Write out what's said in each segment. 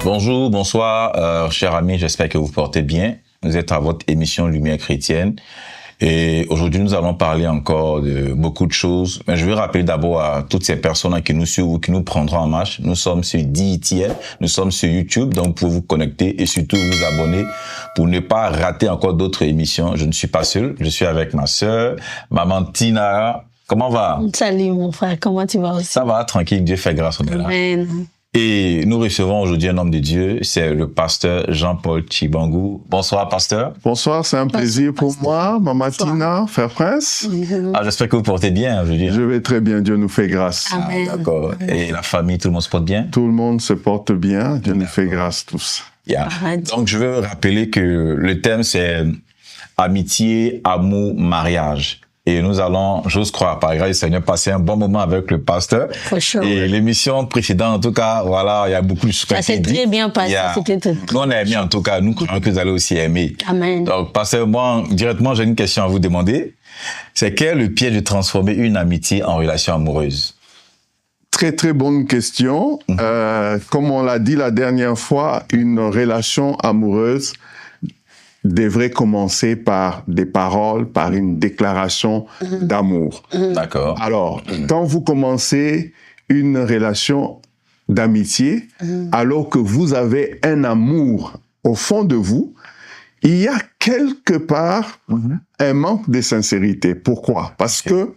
Bonjour, bonsoir, chers amis, j'espère que vous portez bien. Vous êtes à votre émission Lumière chrétienne et aujourd'hui nous allons parler encore de beaucoup de choses. Mais je veux rappeler d'abord à toutes ces personnes qui nous suivent ou qui nous prendront en marche. Nous sommes sur DITL, nous sommes sur YouTube, donc vous pouvez vous connecter et surtout vous abonner pour ne pas rater encore d'autres émissions. Je ne suis pas seul, je suis avec ma sœur, maman Tina. Comment va? Salut mon frère, comment tu vas aussi? Ça va, tranquille, Dieu fait grâce, on est là. Amen. Et nous recevons aujourd'hui un homme de Dieu, c'est le pasteur Jean-Paul Tchibangou. Bonsoir, pasteur. Bonsoir, c'est un plaisir pour moi, Maman Tina, frère Prince. J'espère que vous portez bien aujourd'hui. Je vais très bien, Dieu nous fait grâce. Amen. D'accord. Et la famille, tout le monde se porte bien? Tout le monde se porte bien, Dieu nous fait grâce tous. Yeah. Donc, je veux rappeler que le thème, c'est amitié, amour, mariage. Et nous allons, j'ose croire, par grâce du Seigneur, passer un bon moment avec le pasteur. For sure. Et l'émission précédente, en tout cas, voilà, il y a beaucoup de choses qui ont Ça s'est été dites. très bien passé. C'était très- Nous, on a aimé, en tout cas. Nous croyons que vous allez aussi aimer. Amen. Donc, pasteur, moi, directement, j'ai une question à vous demander. C'est quel est le piège de transformer une amitié en relation amoureuse? Très, très bonne question. Comme on l'a dit la dernière fois, une relation amoureuse devrait commencer par des paroles, par une déclaration d'amour. D'accord. Alors, quand vous commencez une relation d'amitié, alors que vous avez un amour au fond de vous, il y a quelque part un manque de sincérité. Pourquoi? Parce que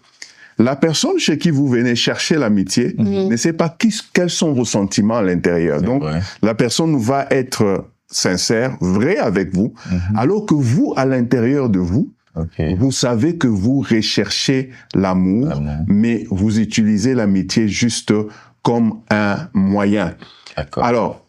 la personne chez qui vous venez chercher l'amitié ne sait pas quels sont vos sentiments à l'intérieur. Donc, vrai. la personne va être sincère, vrai avec vous, alors que vous, à l'intérieur de vous, OK. vous savez que vous recherchez l'amour, L'amour. mais vous utilisez l'amitié juste comme un moyen. D'accord. Alors,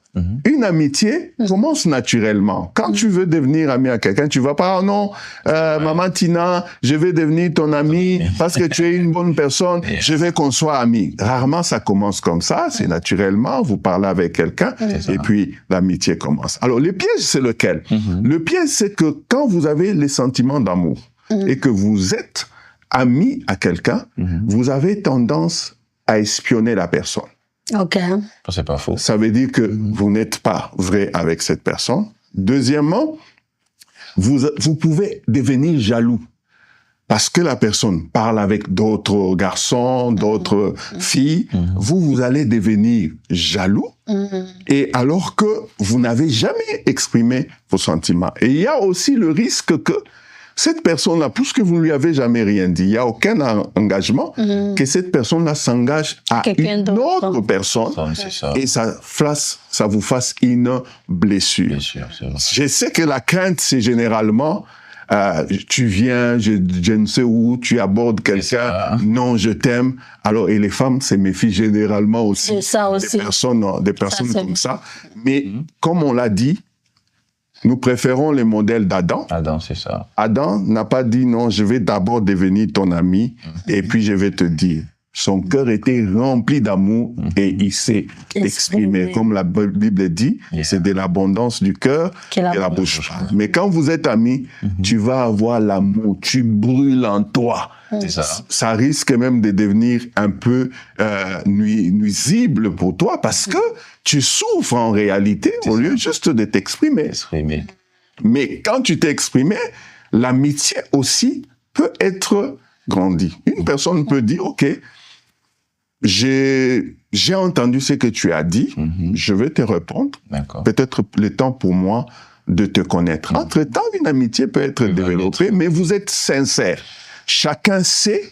une amitié commence naturellement. Quand tu veux devenir ami à quelqu'un, tu vas pas, oh non, maman Tina, je vais devenir ton ami parce que tu es une bonne personne, je vais qu'on soit amis. Rarement ça commence comme ça, c'est naturellement, vous parlez avec quelqu'un et puis l'amitié commence. Alors, le piège, c'est lequel? Le piège, c'est que quand vous avez les sentiments d'amour et que vous êtes ami à quelqu'un, vous avez tendance à espionner la personne. OK. Ça, c'est pas faux. Ça veut dire que vous n'êtes pas vrai avec cette personne. Deuxièmement, vous pouvez devenir jaloux parce que la personne parle avec d'autres garçons, d'autres filles. Vous allez devenir jaloux et alors que vous n'avez jamais exprimé vos sentiments. Et il y a aussi le risque que cette personne-là, puisque vous ne lui avez jamais rien dit, il n'y a aucun engagement, que cette personne-là s'engage à Quelqu'un une d'autre. autre personne C'est ça. et ça vous fasse une blessure. Bien sûr, c'est vrai. Je sais que la crainte, c'est généralement, tu viens, je ne sais où, tu abordes quelqu'un, ça. non, je t'aime. Alors, et les femmes se méfient généralement aussi, C'est ça aussi. des personnes c'est comme vrai. ça. Mais comme on l'a dit, nous préférons les modèles d'Adam. Adam, c'est ça. Adam n'a pas dit non, je vais d'abord devenir ton ami et puis je vais te dire. Son cœur était rempli d'amour et il s'est exprimé. Comme la Bible dit, c'est de l'abondance du cœur Que la et la bouche parle. Mais quand vous êtes amis, tu vas avoir l'amour, tu brûles en toi. C'est ça. Ça risque même de devenir un peu nuisible pour toi parce que tu souffres en réalité au lieu juste de t'exprimer. Exprimer. Mais quand tu t'es exprimé, l'amitié aussi peut être grandie. Une personne peut dire, OK, j'ai entendu ce que tu as dit, je vais te répondre. D'accord. Peut-être le temps pour moi de te connaître. Entre-temps, une amitié peut être développée, mais vous êtes sincère. Chacun sait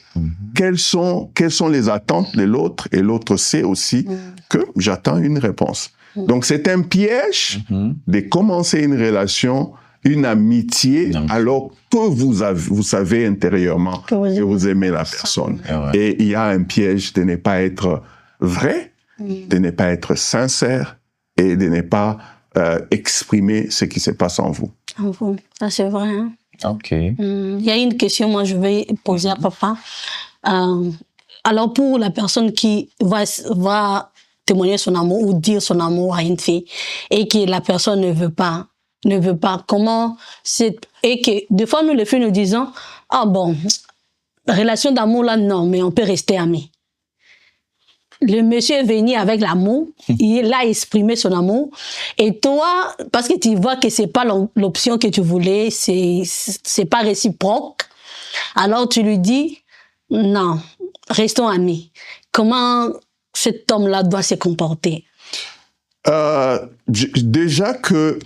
quelles sont les attentes de l'autre et l'autre sait aussi que j'attends une réponse. Donc, c'est un piège de commencer une relation, une amitié, alors que vous savez intérieurement que vous aimez la personne. Et il y a un piège de ne pas être vrai, de ne pas être sincère et de ne pas exprimer ce qui se passe en vous. Ça, c'est vrai. Hein? OK. Il y a une question, moi, je vais poser à papa. Alors, pour la personne qui va témoigner son amour ou dire son amour à une fille et que la personne ne veut pas, comment c'est, et que des fois, nous, les filles, nous disons, ah bon, relation d'amour là, non, mais on peut rester amis. le monsieur est venu avec l'amour, il a exprimé son amour, et toi, parce que tu vois que c'est pas l'option que tu voulais, c'est pas réciproque, alors tu lui dis, non, restons amis. Comment cet homme-là doit se comporter? Déjà que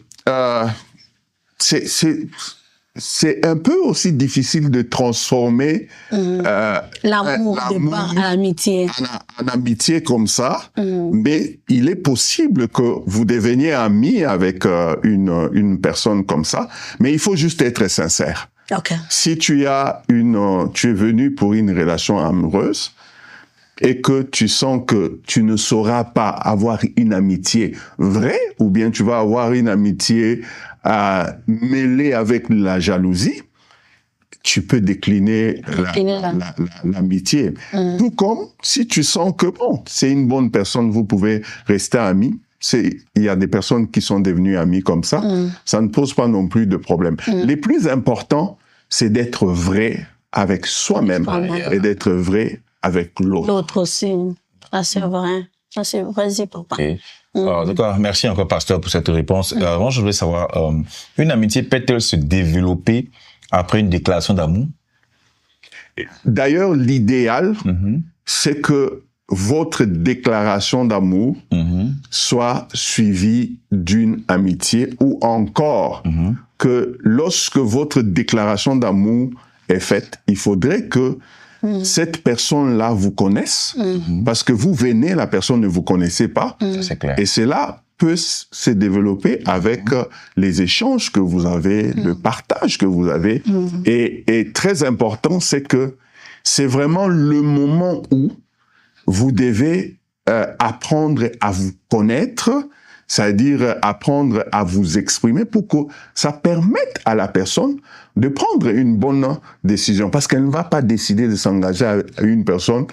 c'est un peu aussi difficile de transformer l'amour en amitié. En amitié comme ça, mais il est possible que vous deveniez amis avec une personne comme ça, mais il faut juste être sincère. Okay. Si tu es venu pour une relation amoureuse et que tu sens que tu ne sauras pas avoir une amitié vraie, ou bien tu vas avoir une amitié mêlée avec la jalousie, tu peux décliner l'amitié. Tout comme si tu sens que bon, c'est une bonne personne, vous pouvez rester amis. Il y a des personnes qui sont devenues amies comme ça. Ça ne pose pas non plus de problème. Les plus importants, c'est d'être vrai avec soi-même et d'être vrai avec l'autre. L'autre aussi. Ça, c'est vrai. Ça, c'est vrai, papa. Okay. Alors, d'accord. Merci encore, pasteur, pour cette réponse. Avant, je voulais savoir, une amitié peut-elle se développer après une déclaration d'amour? D'ailleurs, l'idéal, c'est que votre déclaration d'amour soit suivie d'une amitié, ou encore que lorsque votre déclaration d'amour est faite, il faudrait que cette personne-là vous connaisse, parce que vous venez, la personne ne vous connaissait pas, c'est clair. Et cela peut se développer avec les échanges que vous avez, le partage que vous avez, et très important, c'est que c'est vraiment le moment où vous devez apprendre à vous connaître, c'est-à-dire apprendre à vous exprimer pour que ça permette à la personne de prendre une bonne décision. Parce qu'elle ne va pas décider de s'engager à une personne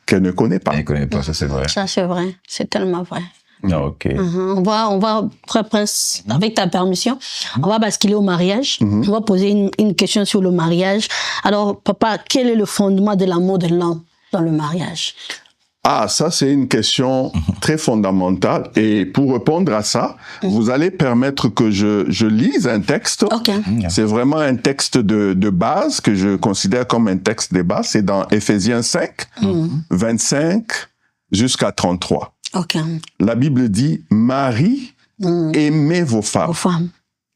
qu'elle ne connaît pas. Elle ne connaît pas, ça c'est vrai. Ça c'est vrai, c'est tellement vrai. Ok. On va, Frère Prince, avec ta permission, on va basculer au mariage. On va poser une question sur le mariage. Alors, papa, quel est le fondement de l'amour de l'homme dans le mariage? Ah, ça, c'est une question très fondamentale. Et pour répondre à ça, vous allez permettre que je lise un texte. Okay. C'est vraiment un texte de base que je considère comme un texte de base. C'est dans Éphésiens 5, 25 jusqu'à 33. Okay. La Bible dit, Marie, aimez vos femmes.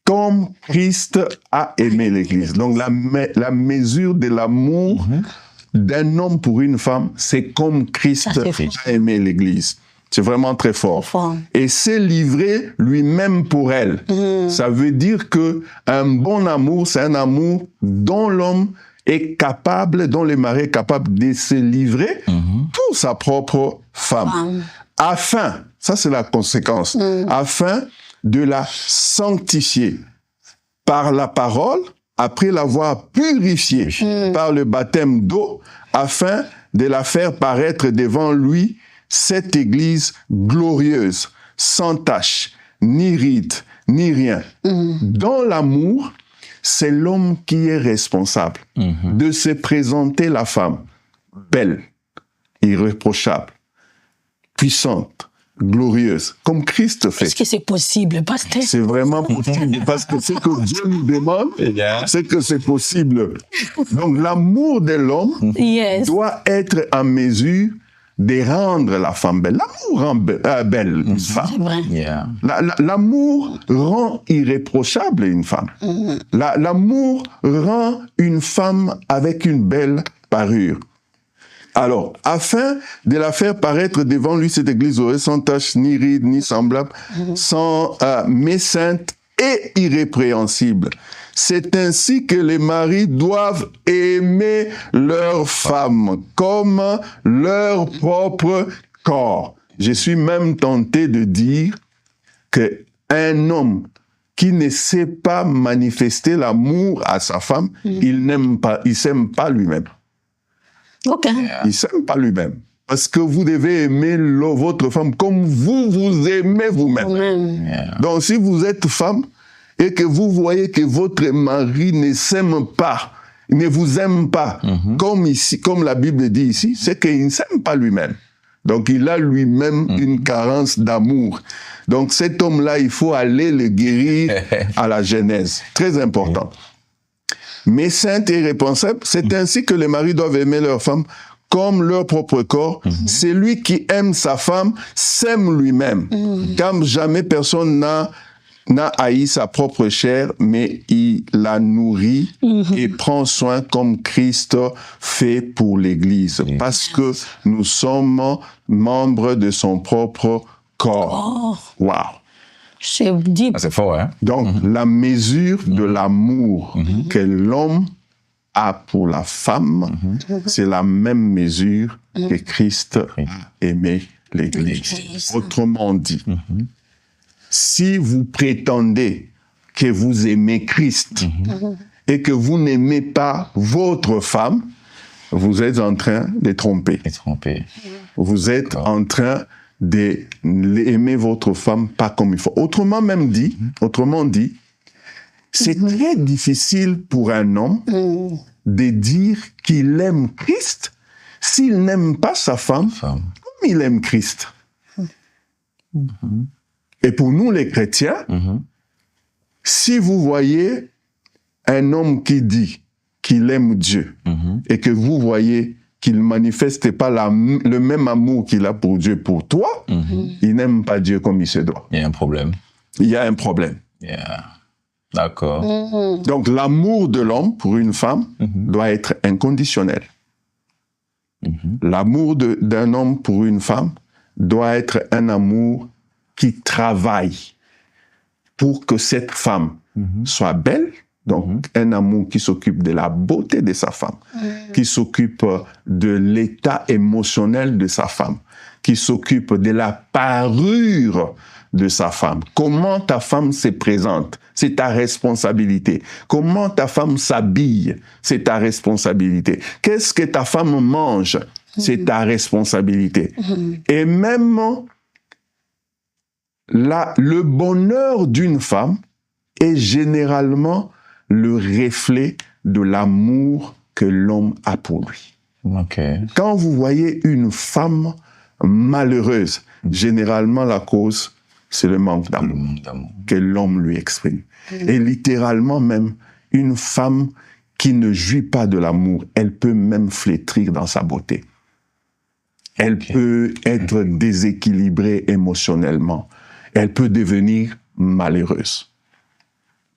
Comme Christ a aimé l'Église. Donc, la mesure de l'amour d'un homme pour une femme, c'est comme Christ a aimé l'Église. C'est vraiment très fort. Et s'est livré lui-même pour elle. Ça veut dire que un bon amour, c'est un amour dont l'homme est capable, dont le mari est capable de se livrer pour sa propre femme. Afin, ça c'est la conséquence, afin de la sanctifier par la parole, après l'avoir purifiée par le baptême d'eau, afin de la faire paraître devant lui, cette Église glorieuse, sans tache, ni ride, ni rien. Dans l'amour, c'est l'homme qui est responsable de se présenter la femme belle, irréprochable, puissante, glorieuse, comme Christ fait. Est-ce que c'est possible, pasteur? C'est vraiment possible, parce que ce que Dieu nous demande, c'est que c'est possible. Donc l'amour de l'homme doit être en mesure de rendre la femme belle. L'amour rend belle une femme. C'est vrai. L'amour rend irréprochable une femme. L'amour rend une femme avec une belle parure. Alors, afin de la faire paraître devant lui, cette Église sans tache, ni ride, ni semblable, mais sainte et irrépréhensible. C'est ainsi que les maris doivent aimer leurs femmes comme leur propre corps. Je suis même tenté de dire qu'un homme qui ne sait pas manifester l'amour à sa femme, il s'aime pas lui-même. Okay. Il s'aime pas lui-même. Parce que vous devez aimer votre femme comme vous vous aimez vous-même. Donc si vous êtes femme et que vous voyez que votre mari ne s'aime pas, ne vous aime pas, comme la Bible dit ici, c'est qu'il ne s'aime pas lui-même. Donc, il a lui-même une carence d'amour. Donc, cet homme-là, il faut aller le guérir à la Genèse. Très important. Mais sainte et irrépensable, c'est ainsi que les maris doivent aimer leur femme comme leur propre corps. Celui qui aime sa femme s'aime lui-même. Car jamais personne n'a haï sa propre chair, mais il la nourrit et prend soin comme Christ fait pour l'Église. Parce que nous sommes membres de son propre corps. Wow. C'est dit. C'est fort, hein? Donc, la mesure de l'amour que l'homme a pour la femme, c'est la même mesure que Christ a aimé l'Église. Autrement dit, si vous prétendez que vous aimez Christ et que vous n'aimez pas votre femme, vous êtes en train de tromper. Vous êtes en train d'aimer votre femme pas comme il faut. Autrement dit, c'est très difficile pour un homme de dire qu'il aime Christ s'il n'aime pas sa femme comme il aime Christ. Et pour nous les chrétiens, si vous voyez un homme qui dit qu'il aime Dieu et que vous voyez qu'il ne manifeste pas le même amour qu'il a pour Dieu pour toi, il n'aime pas Dieu comme il se doit. Il y a un problème. Il y a un problème. D'accord. Donc l'amour de l'homme pour une femme doit être inconditionnel. L'amour d'un homme pour une femme doit être un amour qui travaille pour que cette femme soit belle. Donc, un amour qui s'occupe de la beauté de sa femme, qui s'occupe de l'état émotionnel de sa femme, qui s'occupe de la parure de sa femme. Comment ta femme se présente, c'est ta responsabilité. Comment ta femme s'habille, c'est ta responsabilité. Qu'est-ce que ta femme mange, c'est ta responsabilité. Et même le bonheur d'une femme est généralement le reflet de l'amour que l'homme a pour lui. Quand vous voyez une femme malheureuse, généralement la cause, c'est le manque d'amour que l'homme lui exprime. Et littéralement même, une femme qui ne jouit pas de l'amour, elle peut même flétrir dans sa beauté. Elle peut être déséquilibrée émotionnellement. Elle peut devenir malheureuse.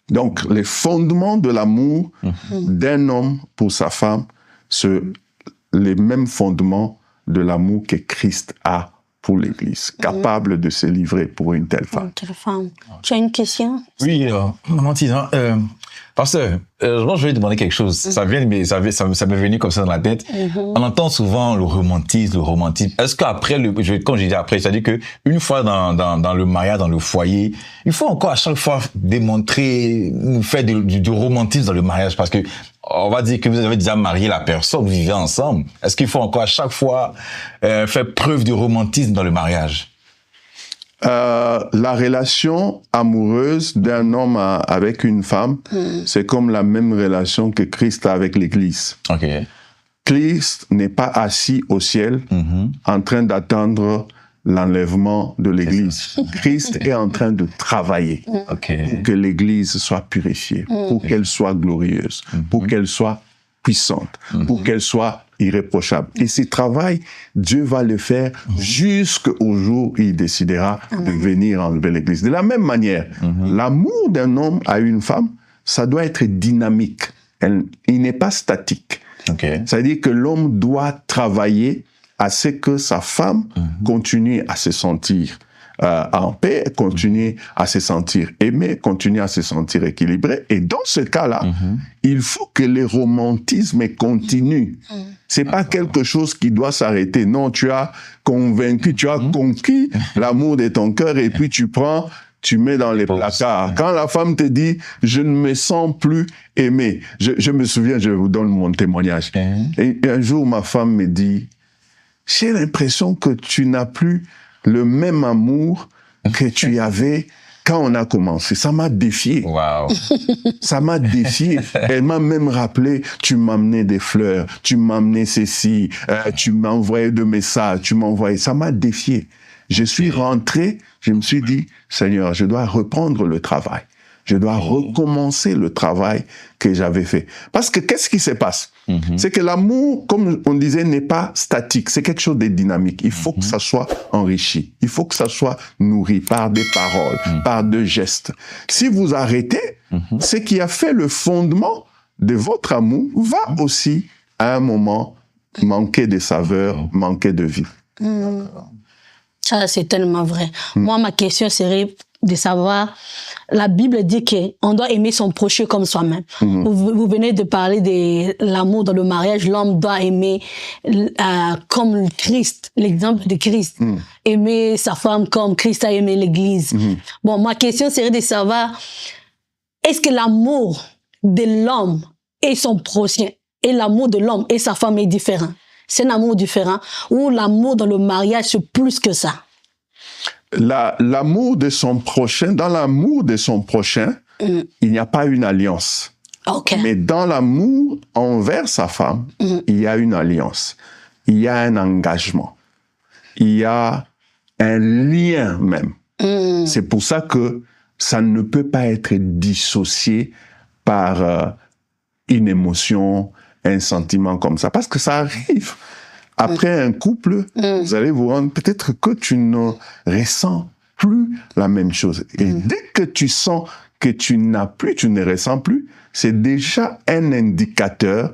Donc, les fondements de l'amour d'un homme pour sa femme, c'est les mêmes fondements de l'amour que Christ a pour l'Église, capable de se livrer pour une telle femme. Tu as une question? Oui, maman Tina, pasteur, moi je vais demander quelque chose. Ça m'est venu comme ça dans la tête. On entend souvent le romantisme. Est-ce qu'après, quand je dis après, c'est-à-dire qu'une fois dans le mariage, dans le foyer, il faut encore à chaque fois démontrer, faire du romantisme dans le mariage, parce que on va dire que vous avez déjà marié la personne, vous vivez ensemble. Est-ce qu'il faut encore à chaque fois faire preuve de romantisme dans le mariage? La relation amoureuse d'un homme avec une femme, c'est comme la même relation que Christ a avec l'Église. Christ n'est pas assis au ciel en train d'attendre l'enlèvement de l'Église. Christ est en train de travailler pour que l'Église soit purifiée, pour qu'elle soit glorieuse, pour qu'elle soit puissante, pour qu'elle soit irréprochable. Et ce travail, Dieu va le faire jusqu'au jour où il décidera de venir enlever l'Église. De la même manière, l'amour d'un homme à une femme, ça doit être dynamique. Il n'est pas statique. C'est-à-dire que l'homme doit travailler à ce que sa femme continue à se sentir en paix, continue à se sentir aimée, continue à se sentir équilibrée. Et dans ce cas-là, il faut que le romantisme continue. C'est pas quelque chose qui doit s'arrêter. Non, tu as convaincu, tu as conquis l'amour de ton cœur et puis tu mets dans les placards. Quand la femme te dit « je ne me sens plus aimée », je me souviens, je vous donne mon témoignage. Et un jour, ma femme me dit « j'ai l'impression que tu n'as plus le même amour que tu avais quand on a commencé, ça m'a défié. Wow. Ça m'a défié. Elle m'a même rappelé, tu m'amenais des fleurs, tu m'amenais ceci, tu m'envoyais de messages, tu m'envoyais. Ça m'a défié. Je suis rentré, je me suis dit, Seigneur, je dois reprendre le travail. Je dois recommencer le travail que j'avais fait. Parce que qu'est-ce qui se passe? C'est que l'amour, comme on disait, n'est pas statique. C'est quelque chose de dynamique. Il faut que ça soit enrichi. Il faut que ça soit nourri par des paroles, par des gestes. Si vous arrêtez, ce qui a fait le fondement de votre amour va aussi, à un moment, manquer de saveur, manquer de vie. Ça, c'est tellement vrai. Moi, ma question serait de savoir, la Bible dit qu'on doit aimer son prochain comme soi-même. Vous venez de parler de l'amour dans le mariage, l'homme doit aimer comme le Christ, l'exemple de Christ. Aimer sa femme comme Christ a aimé l'Église. Bon, ma question serait de savoir, est-ce que l'amour de l'homme et son prochain et l'amour de l'homme et sa femme est différent? C'est un amour différent ou l'amour dans le mariage, c'est plus que ça? L'amour de son prochain, dans l'amour de son prochain, il n'y a pas une alliance. Okay. Mais dans l'amour envers sa femme, il y a une alliance. Il y a un engagement. Il y a un lien même. C'est pour ça que ça ne peut pas être dissocié par une émotion, un sentiment comme ça. Parce que ça arrive. Après un couple, vous allez vous rendre peut-être que tu ne ressens plus la même chose. Et dès que tu sens que tu ne ressens plus, c'est déjà un indicateur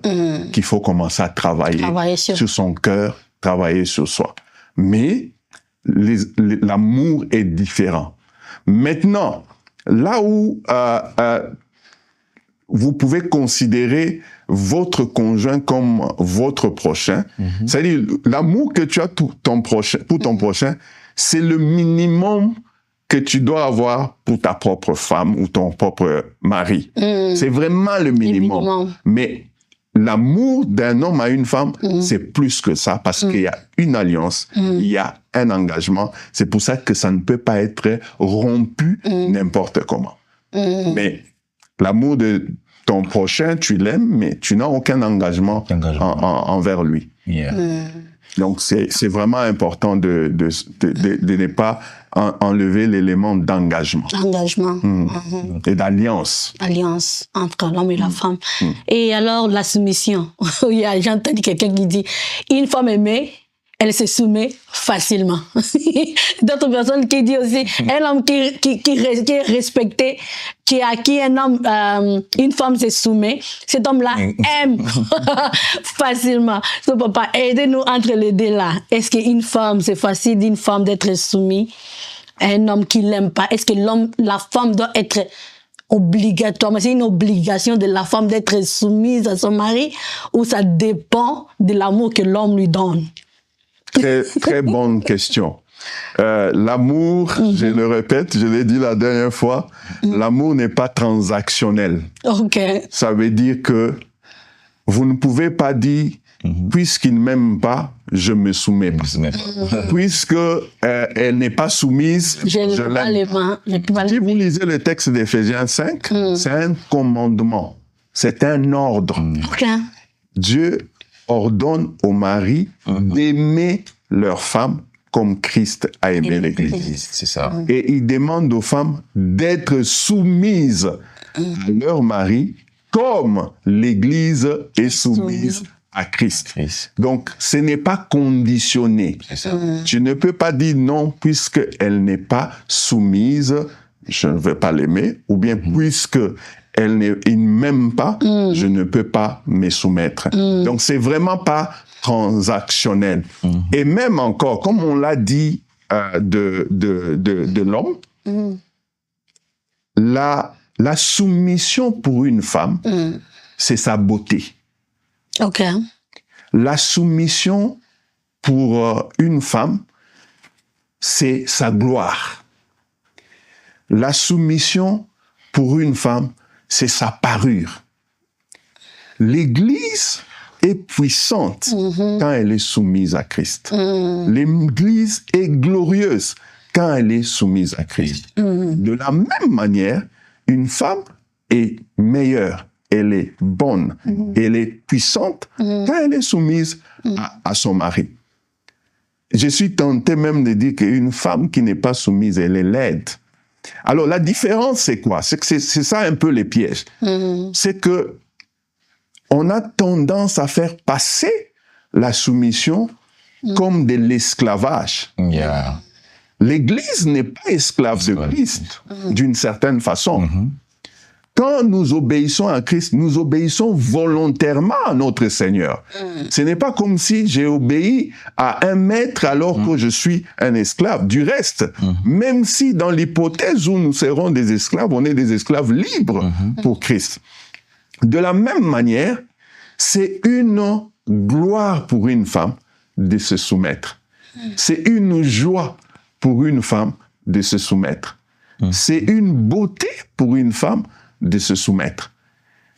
qu'il faut commencer à travailler sur son cœur, travailler sur soi. Mais l'amour est différent. Maintenant, là où vous pouvez considérer votre conjoint comme votre prochain, c'est-à-dire l'amour que tu as pour ton prochain, c'est le minimum que tu dois avoir pour ta propre femme ou ton propre mari. C'est vraiment le minimum. Mais l'amour d'un homme à une femme, c'est plus que ça parce qu'il y a une alliance, il y a un engagement. C'est pour ça que ça ne peut pas être rompu n'importe comment. Mais l'amour de ton prochain, tu l'aimes, mais tu n'as aucun engagement envers lui. Donc, c'est vraiment important de ne pas enlever l'élément d'engagement. Engagement. Et d'alliance. Alliance entre l'homme et la femme. Et alors, la soumission. J'ai entendu quelqu'un qui dit, une femme aimée, elle se soumet facilement. D'autres personnes qui disent aussi, un homme qui est respecté, à qui un homme, une femme se soumet, cet homme-là aime facilement. So, papa, aidez-nous entre les deux là. Est-ce qu'une femme, c'est facile d'une femme d'être soumise à un homme qui l'aime pas? Est-ce que la femme doit être obligatoirement, c'est une obligation de la femme d'être soumise à son mari, ou ça dépend de l'amour que l'homme lui donne? Très, très bonne question. L'amour, je le répète, je l'ai dit la dernière fois, l'amour n'est pas transactionnel. Okay. Ça veut dire que vous ne pouvez pas dire, puisqu'il ne m'aime pas, je me soumets pas. Puisque elle n'est pas soumise, je l'aime. Si vous lisez le texte d'Éphésiens 5, c'est un commandement, c'est un ordre. Okay. Dieu ordonne aux maris d'aimer leur femme comme Christ a aimé l'Église. C'est ça. Et il demande aux femmes d'être soumises à leur mari comme l'Église est soumise à Christ. Donc, ce n'est pas conditionné. C'est ça. Tu ne peux pas dire non puisqu'elle n'est pas soumise, je ne vais pas l'aimer, ou bien puisque il ne m'aime pas, je ne peux pas me soumettre. Donc, c'est vraiment pas transactionnel. Et même encore, comme on l'a dit de l'homme, la soumission pour une femme, c'est sa beauté. Ok. La soumission pour une femme, c'est sa gloire. La soumission pour une femme, c'est sa parure. L'Église est puissante quand elle est soumise à Christ. L'Église est glorieuse quand elle est soumise à Christ. De la même manière, une femme est meilleure, elle est bonne, elle est puissante quand elle est soumise à son mari. Je suis tenté même de dire qu'une femme qui n'est pas soumise, elle est laide. Alors la différence, c'est quoi? C'est que c'est ça un peu les pièges. C'est que on a tendance à faire passer la soumission comme de l'esclavage. Yeah. L'Église n'est pas esclave de Christ, d'une certaine façon. Quand nous obéissons à Christ, nous obéissons volontairement à notre Seigneur. Ce n'est pas comme si j'ai obéi à un maître alors que je suis un esclave. Du reste, même si dans l'hypothèse où nous serons des esclaves, on est des esclaves libres pour Christ. De la même manière, c'est une gloire pour une femme de se soumettre. C'est une joie pour une femme de se soumettre. C'est une beauté pour une femme de se soumettre.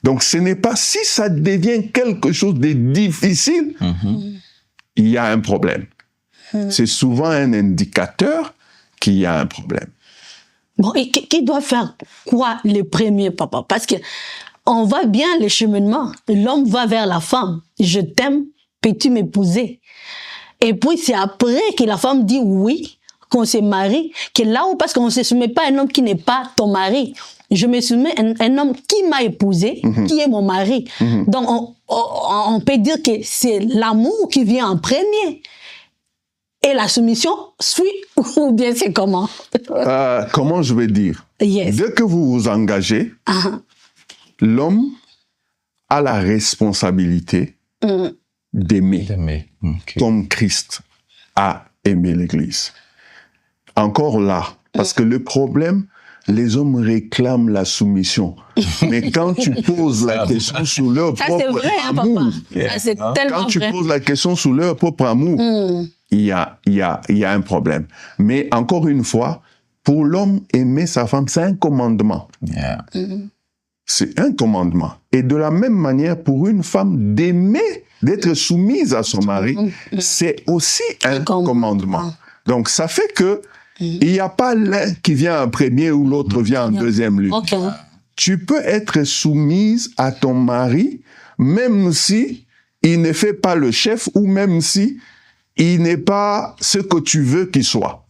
Donc ce n'est pas si ça devient quelque chose de difficile, il y a un problème. C'est souvent un indicateur qu'il y a un problème. Bon, et qui doit faire quoi le premier, papa? Parce que on voit bien les cheminements. L'homme va vers la femme. Je t'aime, peux-tu m'épouser? Et puis c'est après que la femme dit oui, qu'on se marie, que là où, parce qu'on ne se soumet pas à un homme qui n'est pas ton mari. Je me soumets à un homme qui m'a épousé, qui est mon mari. Donc on peut dire que c'est l'amour qui vient en premier. Et la soumission suit, ou bien c'est comment? Comment je vais dire? Yes. Dès que vous vous engagez, l'homme a la responsabilité d'aimer, comme Christ a aimé l'Église. Encore là, parce que le problème, les hommes réclament la soumission. Mais quand tu poses la question sous leur propre amour, quand tu poses la question sous leur propre amour, il y a un problème. Mais encore une fois, pour l'homme, aimer sa femme, c'est un commandement. Yeah. C'est un commandement. Et de la même manière, pour une femme, d'aimer, d'être soumise à son mari, c'est aussi un commandement. Donc, ça fait que il n'y a pas l'un qui vient en premier ou l'autre vient en deuxième lieu. Tu peux être soumise à ton mari, même si il ne fait pas le chef ou même si il n'est pas ce que tu veux qu'il soit.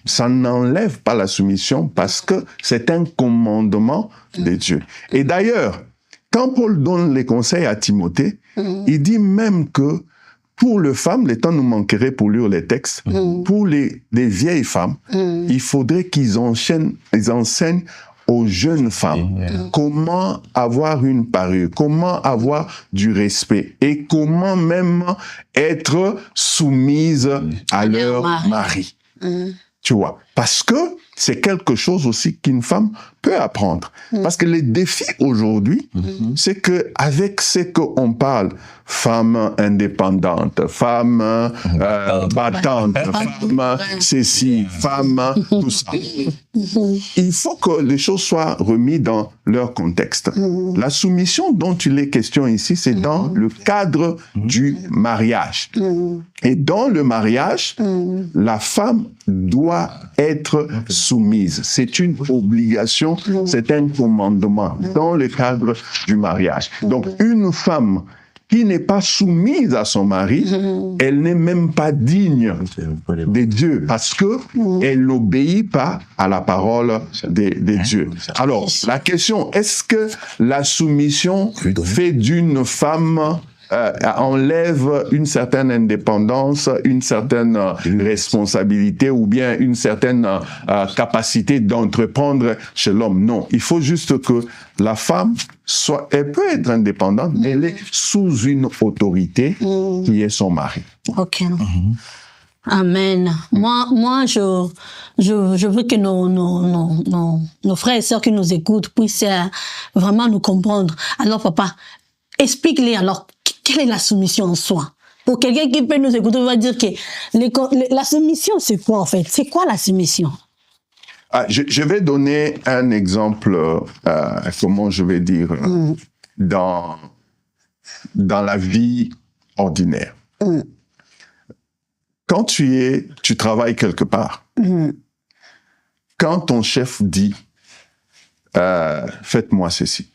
Ça n'enlève pas la soumission parce que c'est un commandement de Dieu. Et d'ailleurs, quand Paul donne les conseils à Timothée, il dit même que pour les femmes, le temps nous manquerait pour lire les textes, pour les vieilles femmes, il faudrait qu'ils enseignent aux jeunes femmes comment avoir une parure, comment avoir du respect et comment même être soumise à leur mari. Tu vois, parce que c'est quelque chose aussi qu'une femme peut apprendre. Parce que le défi aujourd'hui, c'est que avec ce qu'on parle, femme indépendante, femme battante, femme ceci, femme tout ça, il faut que les choses soient remises dans leur contexte. La soumission dont il est question ici, c'est dans le cadre du mariage. Et dans le mariage, la femme doit être soumise. C'est une obligation, c'est un commandement dans le cadre du mariage. Donc, une femme qui n'est pas soumise à son mari, elle n'est même pas digne de Dieu parce que elle n'obéit pas à la parole de Dieu. Alors, la question, est-ce que la soumission fait d'une femme enlève une certaine indépendance, une certaine responsabilité ou bien une certaine capacité d'entreprendre chez l'homme? Non, il faut juste que la femme elle peut être indépendante, mais elle est sous une autorité qui est son mari. Ok. Amen. Moi, je veux que nos frères et sœurs qui nous écoutent puissent vraiment nous comprendre. Alors, papa, explique-les alors, quelle est la soumission en soi? Pour quelqu'un qui peut nous écouter, on va dire que la soumission, c'est quoi en fait? C'est quoi la soumission? Je vais donner un exemple, comment je vais dire, dans la vie ordinaire. Quand tu travailles quelque part, quand ton chef dit faites-moi ceci,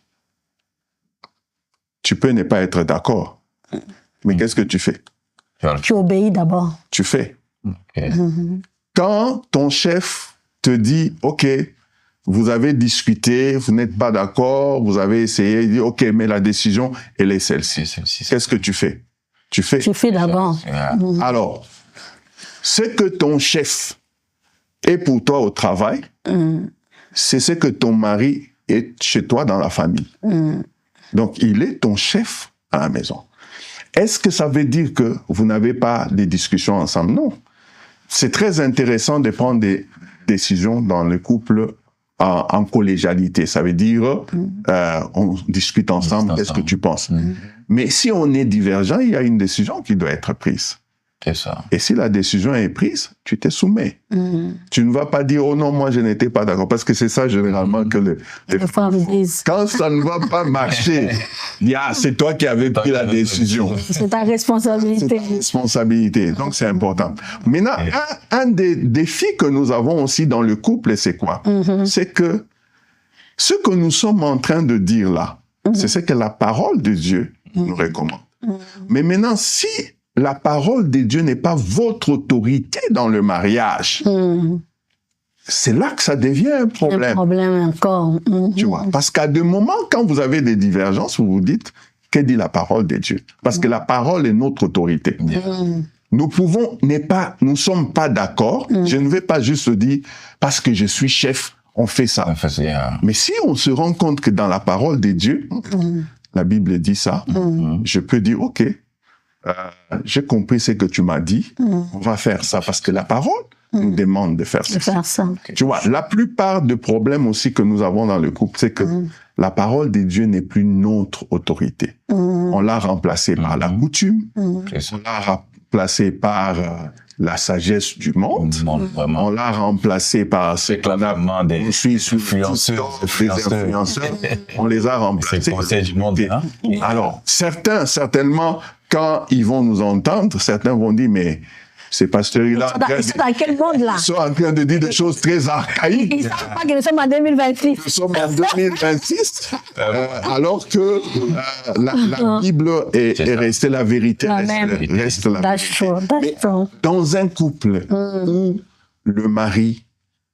tu peux ne pas être d'accord, mais qu'est-ce que tu fais? Tu obéis d'abord. Tu fais. Okay. Quand ton chef te dit ok, vous avez discuté, vous n'êtes pas d'accord, vous avez essayé, il dit ok, mais la décision elle est celle-ci. Qu'est-ce que tu fais? Tu fais. Tu fais d'abord. Alors, ce que ton chef est pour toi au travail, c'est ce que ton mari est chez toi dans la famille. Donc, il est ton chef à la maison. Est-ce que ça veut dire que vous n'avez pas de discussions ensemble? Non. C'est très intéressant de prendre des décisions dans le couple en collégialité. Ça veut dire, on discute ensemble, qu'est-ce que tu penses? Mais si on est divergent, il y a une décision qui doit être prise. C'est ça. Et si la décision est prise, tu te soumets. Tu ne vas pas dire, oh non, moi je n'étais pas d'accord. Parce que c'est ça généralement que les femmes disent. Quand ça ne va pas marcher, c'est toi qui avais pris la décision. C'est ta responsabilité. C'est ta responsabilité. Donc c'est important. Maintenant, un des défis que nous avons aussi dans le couple, c'est quoi? C'est que ce que nous sommes en train de dire là, c'est ce que la parole de Dieu nous recommande. Mais maintenant, si la parole de Dieu n'est pas votre autorité dans le mariage, c'est là que ça devient un problème. Un problème encore. Tu vois, parce qu'à des moments, quand vous avez des divergences, vous vous dites, que dit la parole de Dieu? Parce que la parole est notre autorité. Nous nous sommes pas d'accord. Je ne vais pas juste dire, parce que je suis chef, on fait ça. Mais si on se rend compte que dans la parole de Dieu, la Bible dit ça, je peux dire, ok, j'ai compris ce que tu m'as dit, on va faire ça, parce que la parole nous demande de faire ça. Tu vois, la plupart des problèmes aussi que nous avons dans le couple, c'est que la parole de Dieu n'est plus notre autorité. On l'a remplacée par la coutume, on l'a remplacée par la sagesse du monde, on l'a remplacée par ce qu'on a des influenceurs, on les a remplacés. Du monde, hein? Alors, certainement, quand ils vont nous entendre, certains vont dire, mais ces pasteurs-là, ils sont dans quel monde là? Ils sont en train de dire des choses très archaïques. Ils ne savent pas que nous sommes en 2026. Nous sommes en 2026, alors que la Bible est restée la vérité. Reste la vérité. Dans un couple où le mari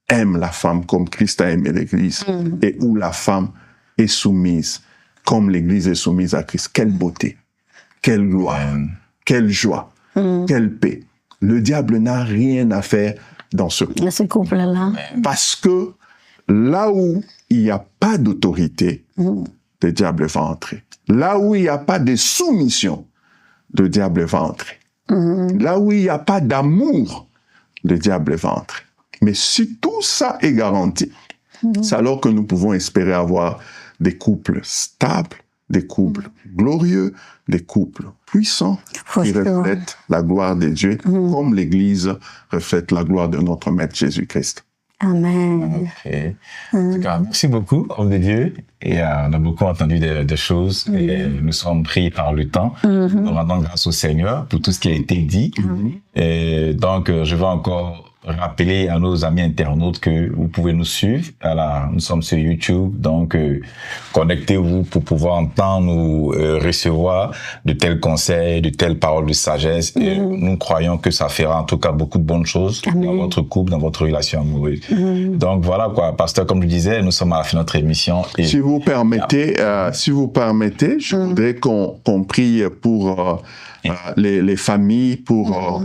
aime la femme comme Christ a aimé l'Église et où la femme est soumise comme l'Église est soumise à Christ, quelle beauté! Quelle gloire, quelle joie, quelle paix. Le diable n'a rien à faire dans ce couple-là. Parce que là où il n'y a pas d'autorité, le diable va entrer. Là où il n'y a pas de soumission, le diable va entrer. Là où il n'y a pas d'amour, le diable va entrer. Mais si tout ça est garanti, c'est alors que nous pouvons espérer avoir des couples stables, des couples glorieux, des couples puissants qui reflètent la gloire de Dieu, comme l'Église reflète la gloire de notre Maître Jésus-Christ. Amen. Okay. En tout cas, merci beaucoup, homme de Dieu. Et on a beaucoup entendu des choses et nous sommes pris par le temps. Nous rendons grâce au Seigneur pour tout ce qui a été dit. Et donc, je vais encore rappeler à nos amis internautes que vous pouvez nous suivre. Nous sommes sur YouTube, donc connectez-vous pour pouvoir entendre ou recevoir de tels conseils, de telles paroles de sagesse. Et nous croyons que ça fera en tout cas beaucoup de bonnes choses dans votre couple, dans votre relation amoureuse. Donc voilà quoi, pasteur, comme je disais, nous sommes à la fin de notre émission. Et si vous permettez, je voudrais qu'on prie pour les familles, pour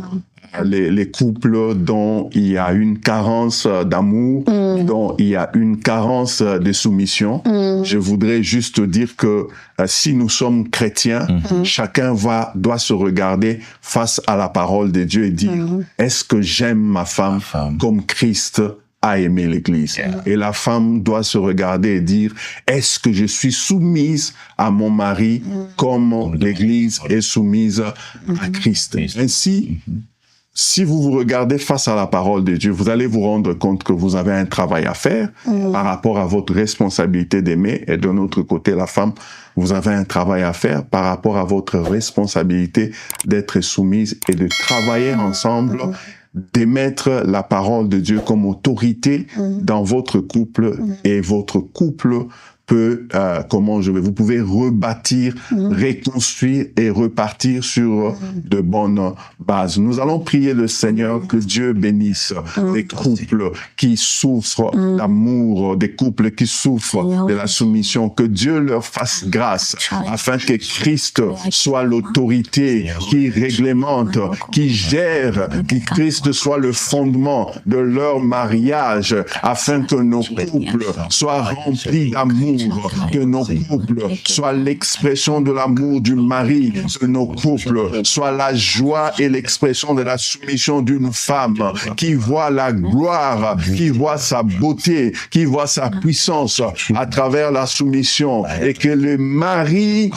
les couples dont il y a une carence d'amour, dont il y a une carence de soumission. Je voudrais juste dire que si nous sommes chrétiens, chacun doit se regarder face à la parole de Dieu et dire, est-ce que j'aime ma femme comme Christ a aimé l'Église? Et la femme doit se regarder et dire, est-ce que je suis soumise à mon mari comme l'Église est soumise à Christ? Ainsi, si vous vous regardez face à la parole de Dieu, vous allez vous rendre compte que vous avez un travail à faire par rapport à votre responsabilité d'aimer. Et de l'autre côté, la femme, vous avez un travail à faire par rapport à votre responsabilité d'être soumise et de travailler ensemble d'émettre la parole de Dieu comme autorité dans votre couple et votre couple peut, vous pouvez rebâtir, reconstruire et repartir sur de bonnes bases. Nous allons prier le Seigneur que Dieu bénisse les couples qui souffrent d'amour, des couples qui souffrent de la soumission, que Dieu leur fasse grâce afin que Christ soit l'autorité qui réglemente, qui gère, que Christ soit le fondement de leur mariage afin que nos couples soient remplis d'amour, que nos couples soient l'expression de l'amour du mari, que nos couples soient la joie et l'expression de la soumission d'une femme qui voit la gloire, qui voit sa beauté, qui voit sa puissance à travers la soumission, et que les maris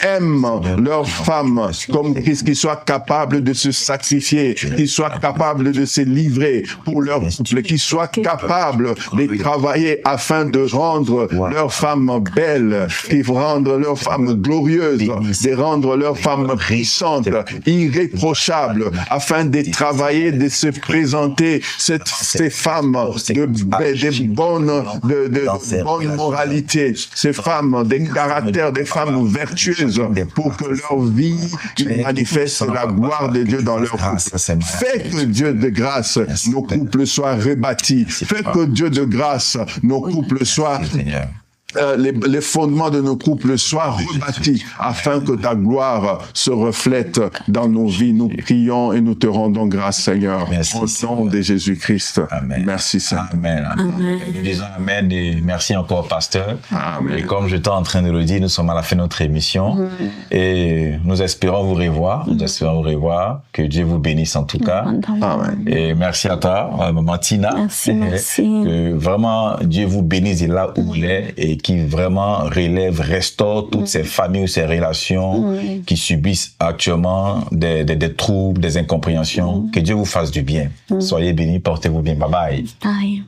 aiment leur femme comme Christ, qu'ils soient capables de se sacrifier, qu'ils soient capables de se livrer pour leur couple, qu'ils soient capables de travailler afin de rendre leur femme belle, qui rendre leur femme glorieuse, de rendre leur femme puissante, irréprochable, afin de travailler, de se présenter ces femmes de bonne moralité, ces femmes des caractères, des femmes vertueuses, pour que leur vie manifeste la gloire de Dieu dans leur couple. Faites que Dieu de grâce, nos couples soient rebâtis. Faites que Dieu de grâce, nos couples soient les fondements de nos couples soient rebâtis afin que ta gloire se reflète dans nos vies. Nous prions et nous te rendons grâce, Seigneur. Merci, au nom de Jésus-Christ. Amen. Merci, Seigneur. Amen. Nous disons Amen et merci encore, pasteur. Amen. Et comme j'étais en train de le dire, nous sommes à la fin de notre émission et nous espérons vous revoir. Nous espérons vous revoir. Que Dieu vous bénisse en tout cas. Amen. Et merci à toi, maman Tina. Merci. Que vraiment Dieu vous bénisse là où il est et qui vraiment relève, restaure toutes ces familles ou ces relations qui subissent actuellement des troubles, des incompréhensions. Que Dieu vous fasse du bien. Soyez bénis, portez-vous bien. Bye bye. Bye.